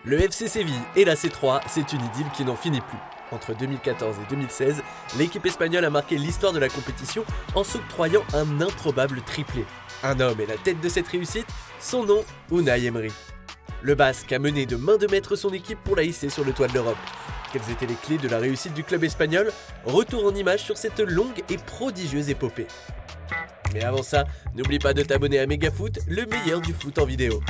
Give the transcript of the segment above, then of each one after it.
Le FC Séville et la C3, c'est une idylle qui n'en finit plus. Entre 2014 et 2016, l'équipe espagnole a marqué l'histoire de la compétition en s'octroyant un improbable triplé. Un homme est la tête de cette réussite, son nom, Unai Emery. Le Basque a mené de main de maître son équipe pour la hisser sur le toit de l'Europe. Quelles étaient les clés de la réussite du club espagnol? Retour en images sur cette longue et prodigieuse épopée. Mais avant ça, n'oublie pas de t'abonner à Megafoot, le meilleur du foot en vidéo.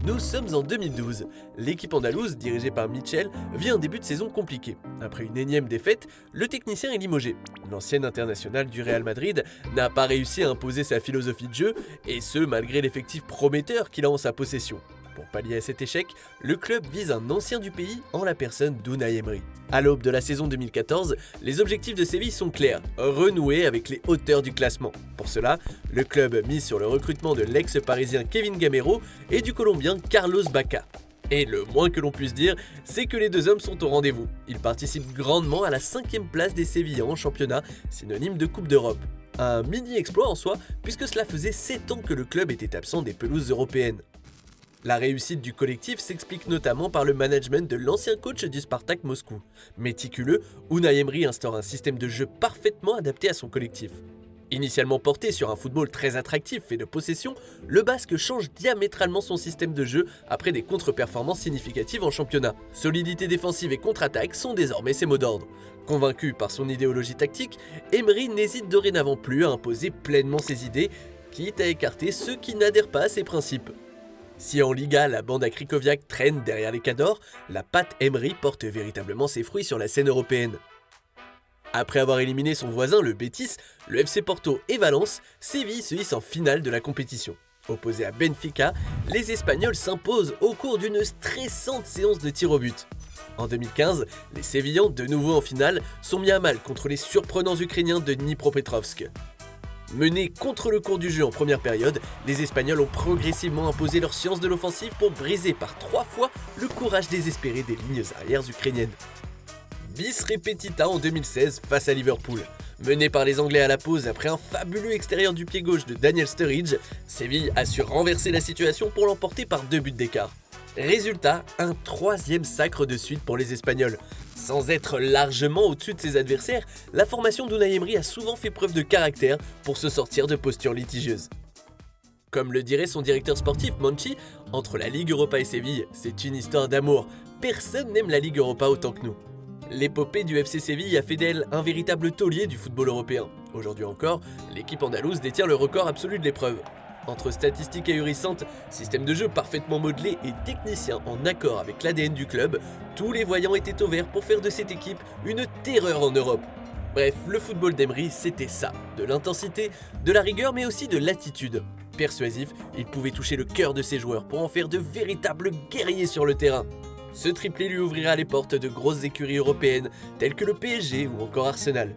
Nous sommes en 2012. L'équipe andalouse, dirigée par Michel, vit un début de saison compliqué. Après une énième défaite, le technicien est limogé. L'ancien international du Real Madrid n'a pas réussi à imposer sa philosophie de jeu, et ce malgré l'effectif prometteur qu'il a en sa possession. Pour pallier à cet échec, le club vise un ancien du pays en la personne d'Unai Emery. À l'aube de la saison 2014, les objectifs de Séville sont clairs, renouer avec les hauteurs du classement. Pour cela, le club mise sur le recrutement de l'ex-parisien Kevin Gamero et du Colombien Carlos Bacca. Et le moins que l'on puisse dire, c'est que les deux hommes sont au rendez-vous. Ils participent grandement à la 5e place des Sévillans en championnat, synonyme de Coupe d'Europe. Un mini-exploit en soi, puisque cela faisait 7 ans que le club était absent des pelouses européennes. La réussite du collectif s'explique notamment par le management de l'ancien coach du Spartak Moscou. Méticuleux, Unai Emery instaure un système de jeu parfaitement adapté à son collectif. Initialement porté sur un football très attractif fait de possession, le Basque change diamétralement son système de jeu après des contre-performances significatives en championnat. Solidité défensive et contre-attaque sont désormais ses mots d'ordre. Convaincu par son idéologie tactique, Emery n'hésite dorénavant plus à imposer pleinement ses idées, quitte à écarter ceux qui n'adhèrent pas à ses principes. Si en Liga, la bande à Krychowiak traîne derrière les cadors, la patte Emery porte véritablement ses fruits sur la scène européenne. Après avoir éliminé son voisin, le Betis, le FC Porto et Valence, Séville se hisse en finale de la compétition. Opposés à Benfica, les Espagnols s'imposent au cours d'une stressante séance de tir au but. En 2015, les Sévillans, de nouveau en finale, sont mis à mal contre les surprenants Ukrainiens de Dnipropetrovsk. Menés contre le cours du jeu en première période, les Espagnols ont progressivement imposé leur science de l'offensive pour briser par 3 fois le courage désespéré des lignes arrières ukrainiennes. Bis repetita en 2016 face à Liverpool. Mené par les Anglais à la pause après un fabuleux extérieur du pied gauche de Daniel Sturridge, Séville a su renverser la situation pour l'emporter par 2 buts d'écart. Résultat, un 3e sacre de suite pour les Espagnols. Sans être largement au-dessus de ses adversaires, la formation d'Unai Emery a souvent fait preuve de caractère pour se sortir de postures litigieuses. Comme le dirait son directeur sportif Monchi, entre la Ligue Europa et Séville, c'est une histoire d'amour. Personne n'aime la Ligue Europa autant que nous. L'épopée du FC Séville a fait d'elle un véritable taulier du football européen. Aujourd'hui encore, l'équipe andalouse détient le record absolu de l'épreuve. Entre statistiques ahurissantes, système de jeu parfaitement modelé et techniciens en accord avec l'ADN du club, tous les voyants étaient au vert pour faire de cette équipe une terreur en Europe. Bref, le football d'Emery, c'était ça, de l'intensité, de la rigueur mais aussi de l'attitude. Persuasif, il pouvait toucher le cœur de ses joueurs pour en faire de véritables guerriers sur le terrain. Ce triplé lui ouvrira les portes de grosses écuries européennes telles que le PSG ou encore Arsenal.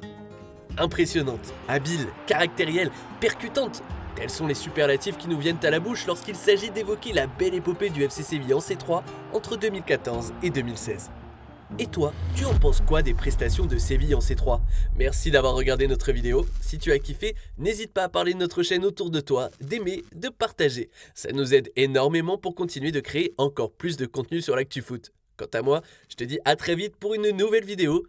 Impressionnante, habile, caractérielle, percutante, tels sont les superlatifs qui nous viennent à la bouche lorsqu'il s'agit d'évoquer la belle épopée du FC Séville en C3 entre 2014 et 2016. Et toi, tu en penses quoi des prestations de Séville en C3? Merci d'avoir regardé notre vidéo. Si tu as kiffé, n'hésite pas à parler de notre chaîne autour de toi, d'aimer, de partager. Ça nous aide énormément pour continuer de créer encore plus de contenu sur l'actu foot. Quant à moi, je te dis à très vite pour une nouvelle vidéo.